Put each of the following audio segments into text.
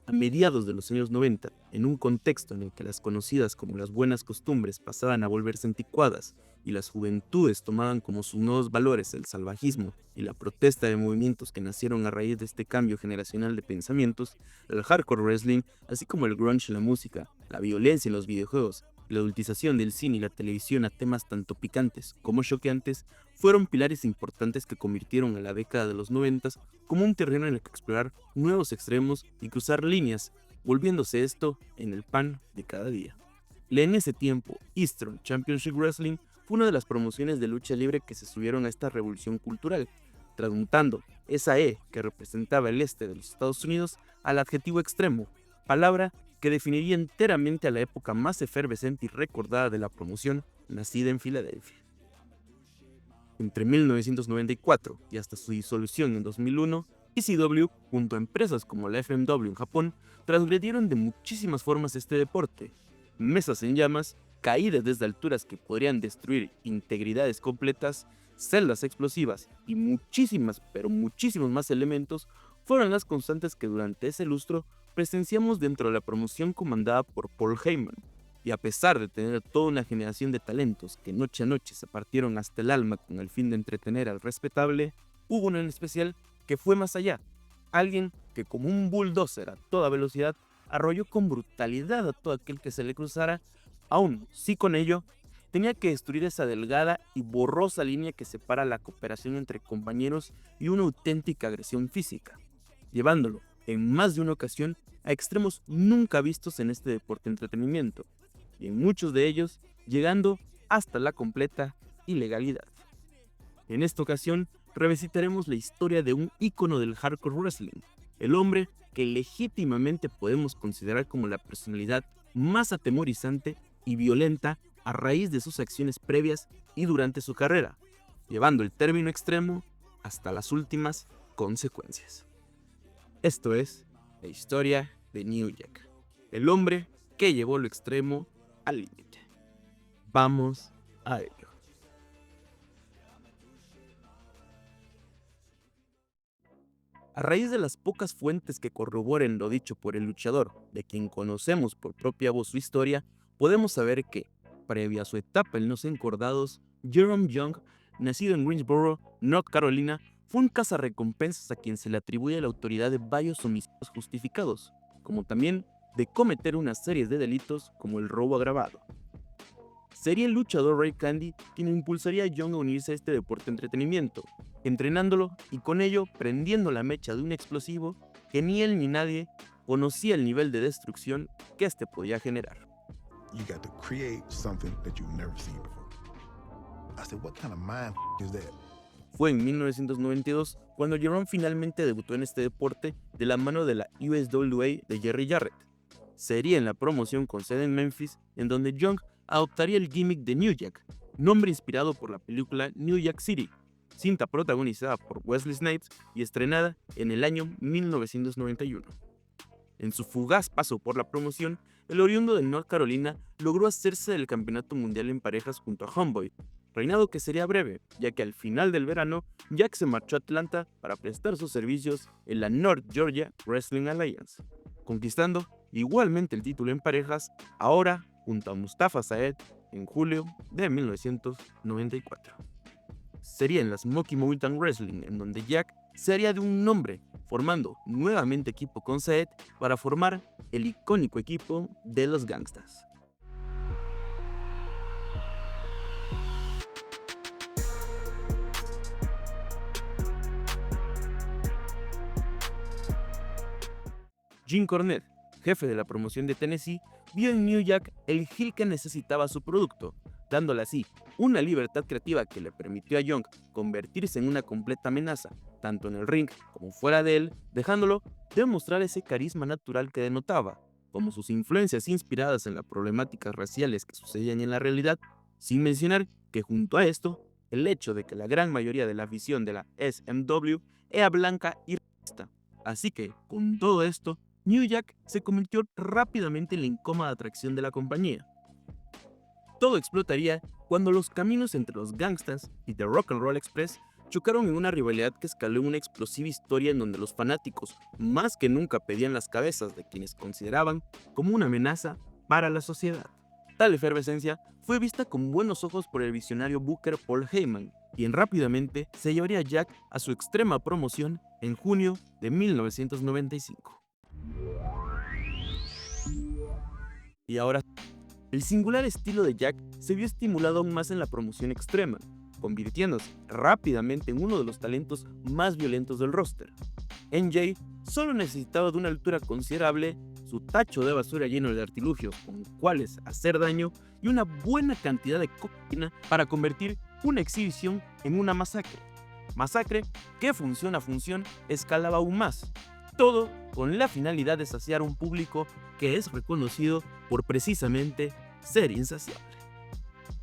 A mediados de los años 90, en un contexto en el que las conocidas como las buenas costumbres pasaban a volverse anticuadas y las juventudes tomaban como sus nuevos valores el salvajismo y la protesta de movimientos que nacieron a raíz de este cambio generacional de pensamientos, el hardcore wrestling, así como el grunge en la música, la violencia en los videojuegos y la adultización del cine y la televisión a temas tanto picantes como choqueantes, fueron pilares importantes que convirtieron a la década de los 90 como un terreno en el que explorar nuevos extremos y cruzar líneas, volviéndose esto en el pan de cada día. En ese tiempo, Eastern Championship Wrestling fue una de las promociones de lucha libre que se subieron a esta revolución cultural, transmutando esa E que representaba el este de los Estados Unidos al adjetivo extremo, palabra que definiría enteramente a la época más efervescente y recordada de la promoción nacida en Filadelfia. Entre 1994 y hasta su disolución en 2001, ECW, junto a empresas como la FMW en Japón, transgredieron de muchísimas formas este deporte. Mesas en llamas, caídas desde alturas que podrían destruir integridades completas, celdas explosivas y muchísimas, pero muchísimos más elementos fueron las constantes que durante ese lustro presenciamos dentro de la promoción comandada por Paul Heyman. Y a pesar de tener toda una generación de talentos que noche a noche se partieron hasta el alma con el fin de entretener al respetable, hubo uno en especial que fue más allá. Alguien que como un bulldozer a toda velocidad arrolló con brutalidad a todo aquel que se le cruzara, aún sí con ello, tenía que destruir esa delgada y borrosa línea que separa la cooperación entre compañeros y una auténtica agresión física, llevándolo, en más de una ocasión, a extremos nunca vistos en este deporte de entretenimiento, y en muchos de ellos llegando hasta la completa ilegalidad. En esta ocasión, revisitaremos la historia de un ícono del hardcore wrestling, el hombre que legítimamente podemos considerar como la personalidad más atemorizante y violenta a raíz de sus acciones previas y durante su carrera, llevando el término extremo hasta las últimas consecuencias. Esto es la historia de New Jack, el hombre que llevó lo extremo al límite. Vamos a ello. A raíz de las pocas fuentes que corroboren lo dicho por el luchador, de quien conocemos por propia voz su historia, podemos saber que, previa a su etapa en los encordados, Jerome Young, nacido en Greensboro, North Carolina, fue un cazarrecompensas a quien se le atribuye la autoridad de varios homicidios justificados, como también de cometer una serie de delitos como el robo agravado. Sería el luchador Ray Candy quien impulsaría a Young a unirse a este deporte de entretenimiento, entrenándolo y con ello prendiendo la mecha de un explosivo que ni él ni nadie conocía el nivel de destrucción que este podía generar. You got to create something that you've never seen before. I said, what kind of mind is that? Fue en 1992 cuando Jerome finalmente debutó en este deporte de la mano de la USWA de Jerry Jarrett. Sería en la promoción con sede en Memphis en donde Young adoptaría el gimmick de New Jack, nombre inspirado por la película New Jack City, cinta protagonizada por Wesley Snipes y estrenada en el año 1991. En su fugaz paso por la promoción, el oriundo de North Carolina logró hacerse del campeonato mundial en parejas junto a Homeboy, reinado que sería breve, ya que al final del verano Jack se marchó a Atlanta para prestar sus servicios en la North Georgia Wrestling Alliance, conquistando igualmente el título en parejas, ahora junto a Mustafa Saed en julio de 1994. Sería en la Smoky Mountain Wrestling en donde Jack se haría de un nombre, formando nuevamente equipo con Saed para formar el icónico equipo de los Gangstas. Jim Cornette, jefe de la promoción de Tennessee, vio en New Jack el heel que necesitaba su producto, dándole así una libertad creativa que le permitió a Young convertirse en una completa amenaza, tanto en el ring como fuera de él, dejándolo demostrar ese carisma natural que denotaba, como sus influencias inspiradas en las problemáticas raciales que sucedían en la realidad, sin mencionar que junto a esto, el hecho de que la gran mayoría de la afición de la SMW era blanca y racista. Así que, con todo esto, New Jack se convirtió rápidamente en la incómoda atracción de la compañía. Todo explotaría cuando los caminos entre los Gangstas y The Rock and Roll Express chocaron en una rivalidad que escaló en una explosiva historia en donde los fanáticos más que nunca pedían las cabezas de quienes consideraban como una amenaza para la sociedad. Tal efervescencia fue vista con buenos ojos por el visionario booker Paul Heyman, quien rápidamente se llevaría a Jack a su extrema promoción en junio de 1995. Y ahora, el singular estilo de Jack se vio estimulado aún más en la promoción extrema, convirtiéndose rápidamente en uno de los talentos más violentos del roster. NJ solo necesitaba de una altura considerable, su tacho de basura lleno de artilugios con cuales hacer daño y una buena cantidad de cocaína para convertir una exhibición en una masacre. Masacre que función a función escalaba aún más, todo con la finalidad de saciar a un público que es reconocido por precisamente ser insaciable.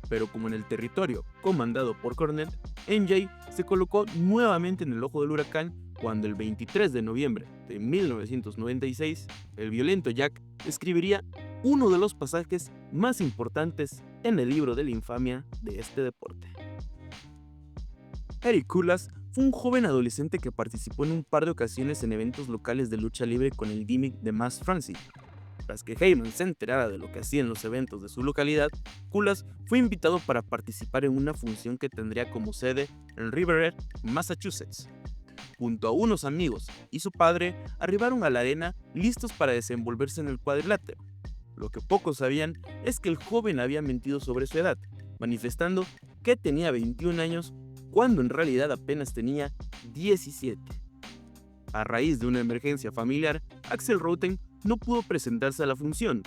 Pero como en el territorio comandado por Cornette, NJ se colocó nuevamente en el ojo del huracán cuando el 23 de noviembre de 1996, el violento Jack escribiría uno de los pasajes más importantes en el libro de la infamia de este deporte. Eric Kulas fue un joven adolescente que participó en un par de ocasiones en eventos locales de lucha libre con el gimmick de Mass Francis. Tras que Heyman se enterara de lo que hacía en los eventos de su localidad, Kulas fue invitado para participar en una función que tendría como sede en Riverhead, Massachusetts. Junto a unos amigos y su padre, arribaron a la arena listos para desenvolverse en el cuadrilátero. Lo que pocos sabían es que el joven había mentido sobre su edad, manifestando que tenía 21 años cuando en realidad apenas tenía 17. A raíz de una emergencia familiar, Axel Rotten no pudo presentarse a la función,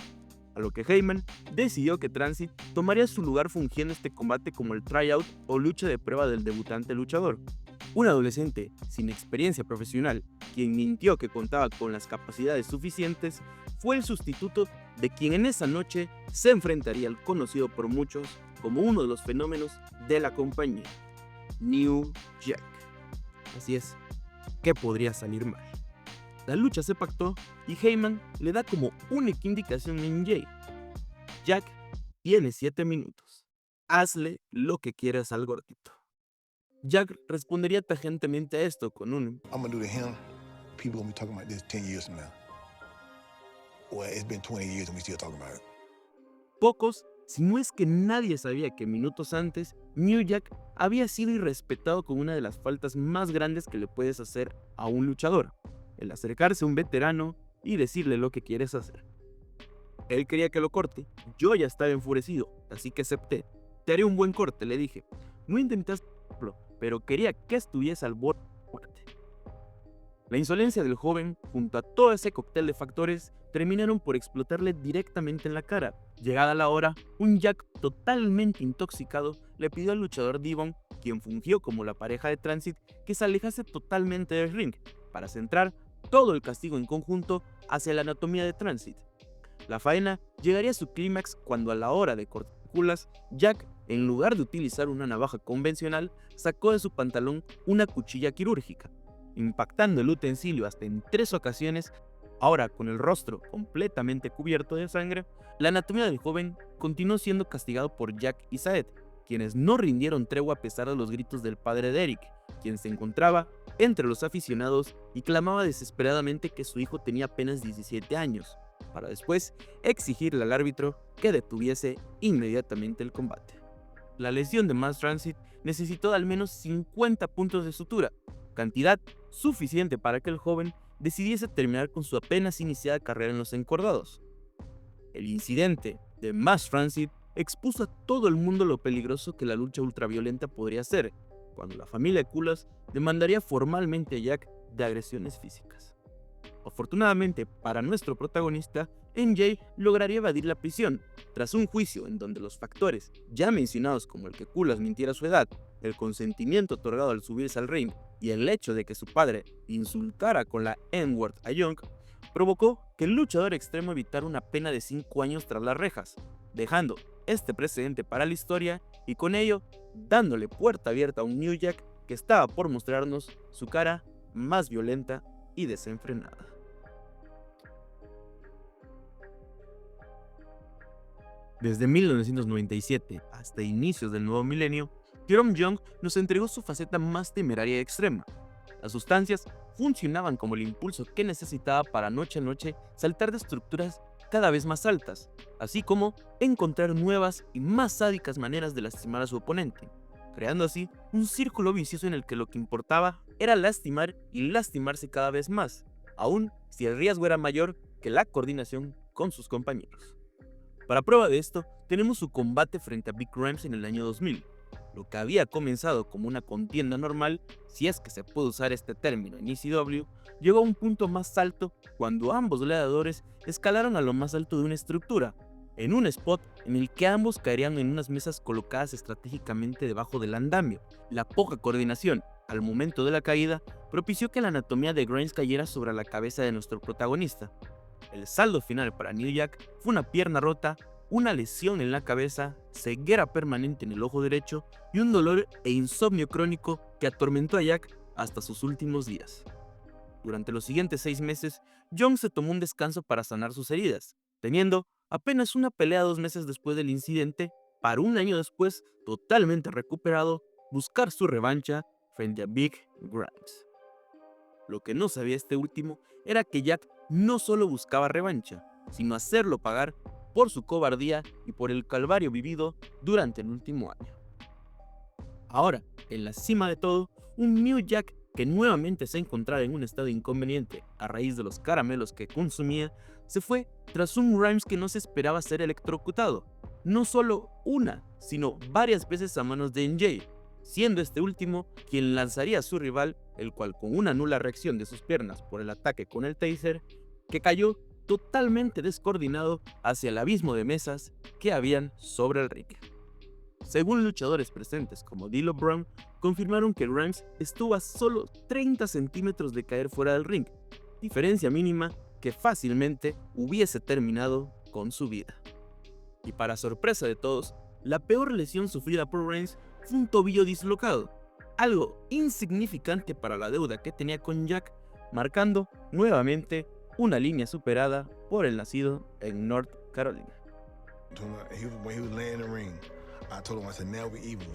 a lo que Heyman decidió que Transit tomaría su lugar fungiendo este combate como el tryout o lucha de prueba del debutante luchador. Un adolescente sin experiencia profesional, quien mintió que contaba con las capacidades suficientes, fue el sustituto de quien en esa noche se enfrentaría al conocido por muchos como uno de los fenómenos de la compañía, New Jack. Así es, ¿qué podría salir mal? La lucha se pactó y Heyman le da como única indicación a NJ: Jack tiene 7 minutos, hazle lo que quieras al gordito. Jack respondería tajantemente a esto con un I'm gonna do to him, people gonna be talking about this 10 years from now. Well, it's been 20 years and we still talking about it. pocos, si no es que nadie sabía que minutos antes, New Jack había sido irrespetado con una de las faltas más grandes que le puedes hacer a un luchador: el acercarse a un veterano y decirle lo que quieres hacer. Él quería que lo corte, yo ya estaba enfurecido, así que acepté. Te haré un buen corte, le dije. No intentaste hacerlo, pero quería que estuviese al borde de la muerte. La insolencia del joven, junto a todo ese cóctel de factores, terminaron por explotarle directamente en la cara. Llegada la hora, un Jack totalmente intoxicado le pidió al luchador Devon, quien fungió como la pareja de Transit, que se alejase totalmente del ring, para centrar todo el castigo en conjunto hacia la anatomía de Transit. La faena llegaría a su clímax cuando, a la hora de cortar culas, Jack, en lugar de utilizar una navaja convencional, sacó de su pantalón una cuchilla quirúrgica, impactando el utensilio hasta en 3 ocasiones. Ahora, con el rostro completamente cubierto de sangre, la anatomía del joven continuó siendo castigado por Jack y Saed, quienes no rindieron tregua a pesar de los gritos del padre de Eric, quien se encontraba entre los aficionados y clamaba desesperadamente que su hijo tenía apenas 17 años, para después exigirle al árbitro que detuviese inmediatamente el combate. La lesión de Mass Transit necesitó de al menos 50 puntos de sutura, cantidad suficiente para que el joven decidiese terminar con su apenas iniciada carrera en los encordados. El incidente de Mass Transit expuso a todo el mundo lo peligroso que la lucha ultraviolenta podría ser, cuando la familia de Kulas demandaría formalmente a Jack de agresiones físicas. Afortunadamente para nuestro protagonista, NJ lograría evadir la prisión, tras un juicio en donde los factores ya mencionados, como el que Kulas mintiera su edad, el consentimiento otorgado al subirse al ring y el hecho de que su padre insultara con la N-word a Young, provocó que el luchador extremo evitara una pena de 5 años tras las rejas, dejando este precedente para la historia y con ello dándole puerta abierta a un New Jack que estaba por mostrarnos su cara más violenta y desenfrenada. Desde 1997 hasta inicios del nuevo milenio, Jerome Young nos entregó su faceta más temeraria y extrema. Las sustancias funcionaban como el impulso que necesitaba para noche a noche saltar de estructuras cada vez más altas, así como encontrar nuevas y más sádicas maneras de lastimar a su oponente, creando así un círculo vicioso en el que lo que importaba era lastimar y lastimarse cada vez más, aun si el riesgo era mayor que la coordinación con sus compañeros. Para prueba de esto, tenemos su combate frente a Big Rhymes en el año 2000. Lo que había comenzado como una contienda normal, si es que se puede usar este término en ECW, llegó a un punto más alto cuando ambos gladiadores escalaron a lo más alto de una estructura, en un spot en el que ambos caerían en unas mesas colocadas estratégicamente debajo del andamio. La poca coordinación al momento de la caída propició que la anatomía de Grimes cayera sobre la cabeza de nuestro protagonista. El saldo final para New Jack fue una pierna rota, una lesión en la cabeza, ceguera permanente en el ojo derecho y un dolor e insomnio crónico que atormentó a Jack hasta sus últimos días. Durante los siguientes 6 meses, Young se tomó un descanso para sanar sus heridas, teniendo apenas una pelea 2 meses después del incidente, para un año después, totalmente recuperado, buscar su revancha frente a Big Grimes. Lo que no sabía este último era que Jack no solo buscaba revancha, sino hacerlo pagar por su cobardía y por el calvario vivido durante el último año. Ahora, en la cima de todo, un New Jack que nuevamente se encontraba en un estado inconveniente a raíz de los caramelos que consumía, se fue tras un Grimes que no se esperaba ser electrocutado, no solo una, sino varias veces a manos de NJ, siendo este último quien lanzaría a su rival, el cual con una nula reacción de sus piernas por el ataque con el taser, que cayó totalmente descoordinado hacia el abismo de mesas que habían sobre el ring. Según luchadores presentes como D'Lo Brown, confirmaron que Grimes estuvo a solo 30 centímetros de caer fuera del ring, diferencia mínima que fácilmente hubiese terminado con su vida. Y para sorpresa de todos, la peor lesión sufrida por Grimes fue un tobillo dislocado, algo insignificante para la deuda que tenía con Jack, marcando nuevamente una línea superada por el nacido en North Carolina. When he was laying in the ring, I told him, I said, now we even.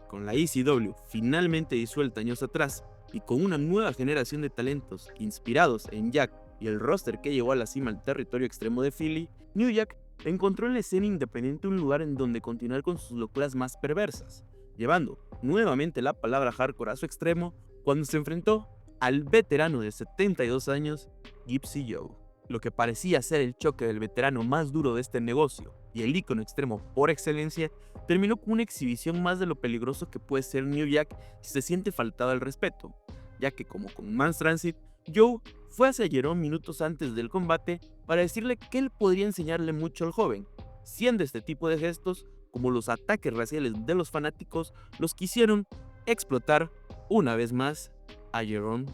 Con la ECW finalmente disuelta años atrás y con una nueva generación de talentos inspirados en Jack y el roster que llevó a la cima al territorio extremo de Philly, New Jack encontró en la escena independiente un lugar en donde continuar con sus locuras más perversas, llevando nuevamente la palabra hardcore a su extremo cuando se enfrentó al veterano de 72 años, Gypsy Joe. Lo que parecía ser el choque del veterano más duro de este negocio y el ícono extremo por excelencia, terminó con una exhibición más de lo peligroso que puede ser New Jack si se siente faltado al respeto, ya que como con Mans Transit, Joe fue hacia Jerome minutos antes del combate para decirle que él podría enseñarle mucho al joven, siendo este tipo de gestos, como los ataques raciales de los fanáticos, los que hicieron explotar una vez más a Jerome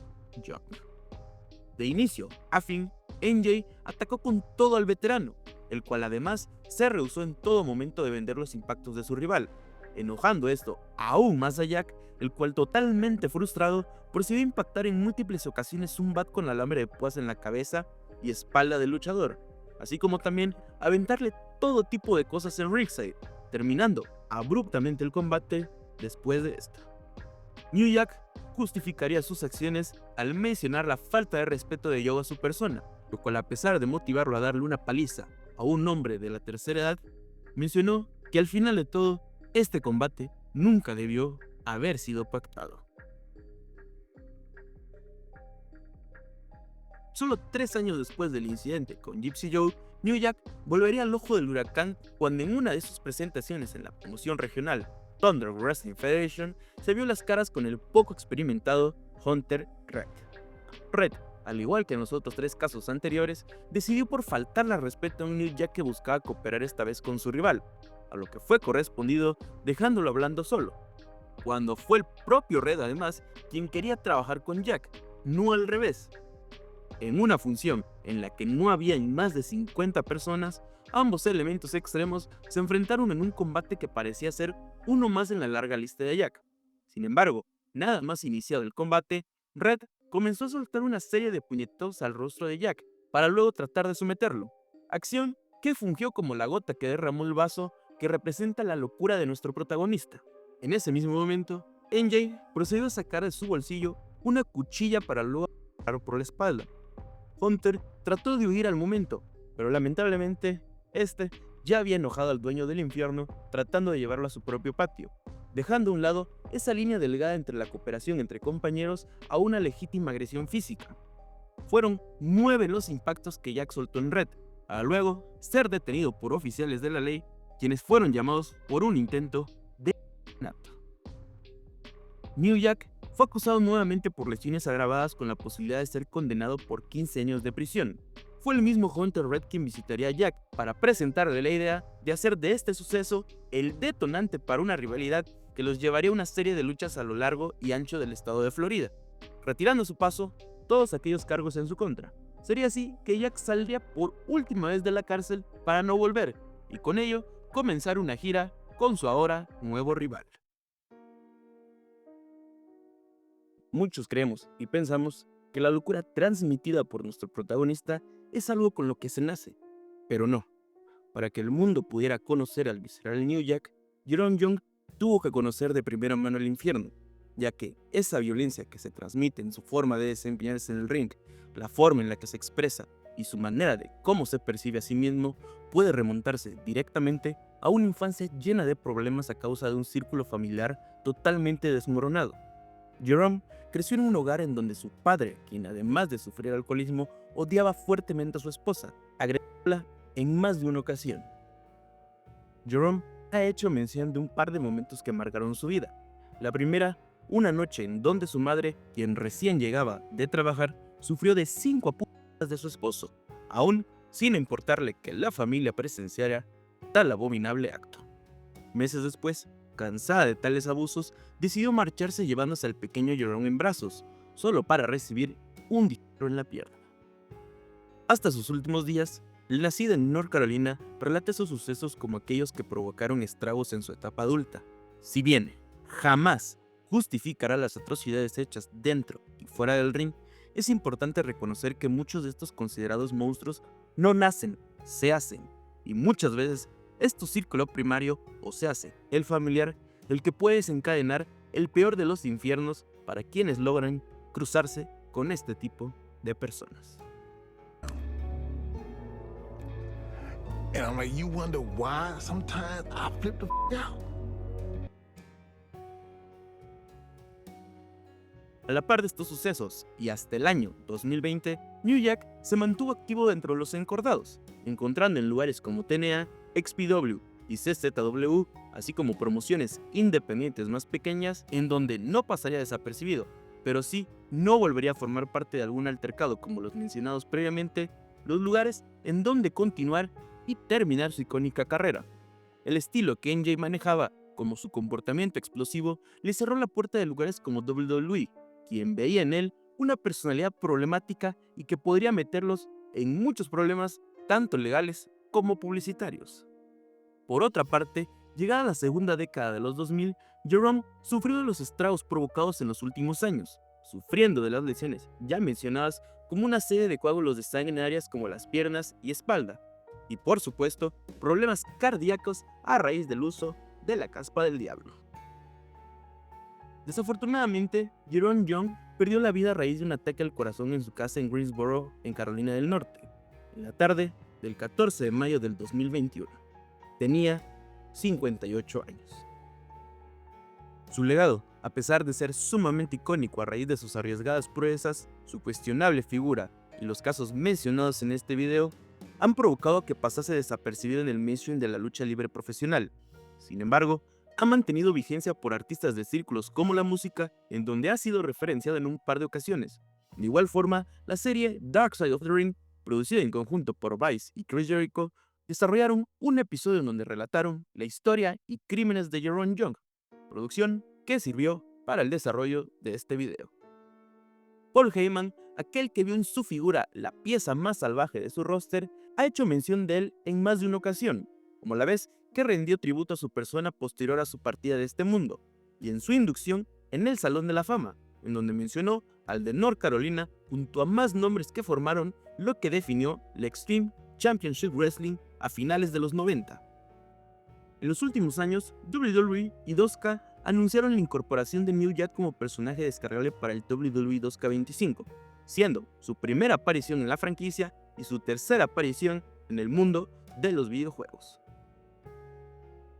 Young. De inicio a fin, NJ atacó con todo al veterano, el cual además se rehusó en todo momento de vender los impactos de su rival, enojando esto aún más a Jack, el cual totalmente frustrado procedió a impactar en múltiples ocasiones un bat con alambre de púas en la cabeza y espalda del luchador, así como también aventarle todo tipo de cosas en ringside, terminando abruptamente el combate después de esto. New Jack justificaría sus acciones al mencionar la falta de respeto de Joe a su persona, lo cual, a pesar de motivarlo a darle una paliza a un hombre de la tercera edad, mencionó que al final de todo, este combate nunca debió haber sido pactado. Solo 3 años después del incidente con Gypsy Joe, New Jack volvería al ojo del huracán cuando en una de sus presentaciones en la promoción regional Thunder Wrestling Federation se vio las caras con el poco experimentado Hunter Red. Red, al igual que en los otros 3 casos anteriores, decidió por faltarle al respeto a un New Jack que buscaba cooperar esta vez con su rival, a lo que fue correspondido dejándolo hablando solo, cuando fue el propio Red además quien quería trabajar con Jack, no al revés. En una función en la que no había más de 50 personas, ambos elementos extremos se enfrentaron en un combate que parecía ser uno más en la larga lista de Jack. Sin embargo, nada más iniciado el combate, Red comenzó a soltar una serie de puñetazos al rostro de Jack, para luego tratar de someterlo, acción que fungió como la gota que derramó el vaso que representa la locura de nuestro protagonista. En ese mismo momento, NJ procedió a sacar de su bolsillo una cuchilla para luego agarrarlo por la espalda. Hunter trató de huir al momento, pero lamentablemente, este ya había enojado al dueño del infierno tratando de llevarlo a su propio patio, dejando a un lado esa línea delgada entre la cooperación entre compañeros a una legítima agresión física. Fueron 9 los impactos que Jack soltó en red, a luego ser detenido por oficiales de la ley, quienes fueron llamados por un intento de asesinato. New Jack fue acusado nuevamente por lesiones agravadas con la posibilidad de ser condenado por 15 años de prisión. Fue el mismo Hunter Red quien visitaría a Jack para presentarle la idea de hacer de este suceso el detonante para una rivalidad que los llevaría a una serie de luchas a lo largo y ancho del estado de Florida, retirando a su paso todos aquellos cargos en su contra. Sería así que Jack saldría por última vez de la cárcel para no volver, y con ello comenzar una gira con su ahora nuevo rival. Muchos creemos y pensamos que la locura transmitida por nuestro protagonista es algo con lo que se nace, pero no. Para que el mundo pudiera conocer al visceral New Jack, Jerome Young tuvo que conocer de primera mano el infierno, ya que esa violencia que se transmite en su forma de desempeñarse en el ring, la forma en la que se expresa y su manera de cómo se percibe a sí mismo puede remontarse directamente a una infancia llena de problemas a causa de un círculo familiar totalmente desmoronado. Jerome creció en un hogar en donde su padre, quien además de sufrir alcoholismo, odiaba fuertemente a su esposa, agrediéndola en más de una ocasión. Jerome ha hecho mención de un par de momentos que marcaron su vida. La primera, una noche en donde su madre, quien recién llegaba de trabajar, sufrió de 5 apuñaladas de su esposo, aún sin importarle que la familia presenciara tal abominable acto. Meses después, cansada de tales abusos, decidió marcharse llevándose al pequeño Jerome en brazos, solo para recibir un disparo en la pierna. Hasta sus últimos días, la nacida en North Carolina relata esos sucesos como aquellos que provocaron estragos en su etapa adulta. Si bien jamás justificará las atrocidades hechas dentro y fuera del ring, es importante reconocer que muchos de estos considerados monstruos no nacen, se hacen, y muchas veces es tu círculo primario, o se hace el familiar, el que puede desencadenar el peor de los infiernos para quienes logran cruzarse con este tipo de personas. And I'm like, you wonder why sometimes I flip the out. A la par de estos sucesos, y hasta el año 2020, New Jack se mantuvo activo dentro de los encordados, encontrando en lugares como TNA, XPW y CZW, así como promociones independientes más pequeñas en donde no pasaría desapercibido, pero sí no volvería a formar parte de algún altercado como los mencionados previamente, los lugares en donde continuar y terminar su icónica carrera. El estilo que NJ manejaba, como su comportamiento explosivo, le cerró la puerta de lugares como WWE, quien veía en él una personalidad problemática y que podría meterlos en muchos problemas, tanto legales como publicitarios. Por otra parte, llegada la segunda década de los 2000, Jerome sufrió de los estragos provocados en los últimos años, sufriendo de las lesiones ya mencionadas como una serie de coágulos de sangre en áreas como las piernas y espalda, y por supuesto, problemas cardíacos a raíz del uso de la caspa del diablo. Desafortunadamente, Jerome Young perdió la vida a raíz de un ataque al corazón en su casa en Greensboro, en Carolina del Norte, en la tarde del 14 de mayo del 2021. Tenía 58 años. Su legado, a pesar de ser sumamente icónico a raíz de sus arriesgadas proezas, su cuestionable figura y los casos mencionados en este video, han provocado que pasase desapercibido en el mainstream de la lucha libre profesional. Sin embargo, ha mantenido vigencia por artistas de círculos como la música, en donde ha sido referenciado en un par de ocasiones. De igual forma, la serie Dark Side of the Ring, producida en conjunto por Vice y Chris Jericho, desarrollaron un episodio en donde relataron la historia y crímenes de Jerome Young, producción que sirvió para el desarrollo de este video. Paul Heyman, aquel que vio en su figura la pieza más salvaje de su roster, ha hecho mención de él en más de una ocasión, como la vez que rindió tributo a su persona posterior a su partida de este mundo, y en su inducción en el Salón de la Fama, en donde mencionó al de North Carolina junto a más nombres que formaron lo que definió la Extreme Championship Wrestling a finales de los 90. En los últimos años, WWE y 2K anunciaron la incorporación de New Jack como personaje descargable para el WWE 2K25, siendo su primera aparición en la franquicia y su tercera aparición en el mundo de los videojuegos.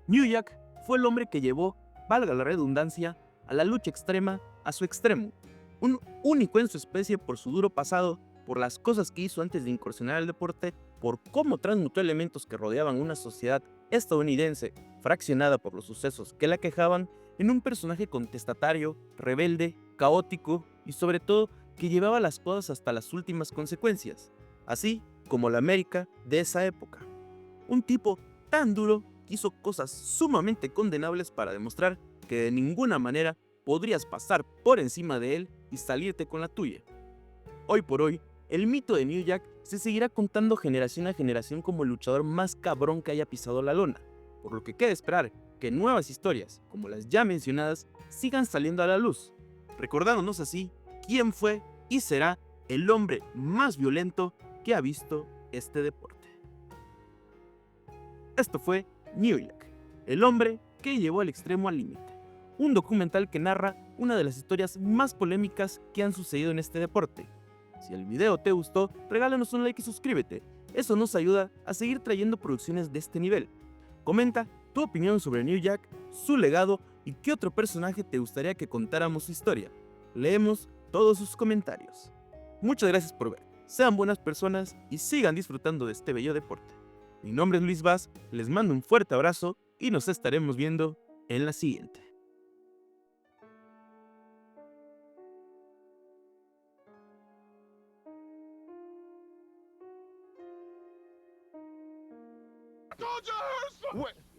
New Jack fue el hombre que llevó, valga la redundancia, a la lucha extrema a su extremo, un único en su especie por su duro pasado, por las cosas que hizo antes de incursionar al deporte, por cómo transmutó elementos que rodeaban una sociedad estadounidense fraccionada por los sucesos que la quejaban en un personaje contestatario, rebelde, caótico y sobre todo que llevaba las cosas hasta las últimas consecuencias, así como la América de esa época. Un tipo tan duro que hizo cosas sumamente condenables para demostrar que de ninguna manera podrías pasar por encima de él y salirte con la tuya. Hoy por hoy, el mito de New Jack se seguirá contando generación a generación como el luchador más cabrón que haya pisado la lona, por lo que queda esperar que nuevas historias, como las ya mencionadas, sigan saliendo a la luz, recordándonos así quién fue y será el hombre más violento que ha visto este deporte. Esto fue New Jack, el hombre que llevó al extremo al límite, un documental que narra una de las historias más polémicas que han sucedido en este deporte. Si el video te gustó, regálanos un like y suscríbete, eso nos ayuda a seguir trayendo producciones de este nivel. Comenta tu opinión sobre New Jack, su legado y qué otro personaje te gustaría que contáramos su historia. Leemos todos sus comentarios. Muchas gracias por ver, sean buenas personas y sigan disfrutando de este bello deporte. Mi nombre es Luis Vaz, les mando un fuerte abrazo y nos estaremos viendo en la siguiente. What?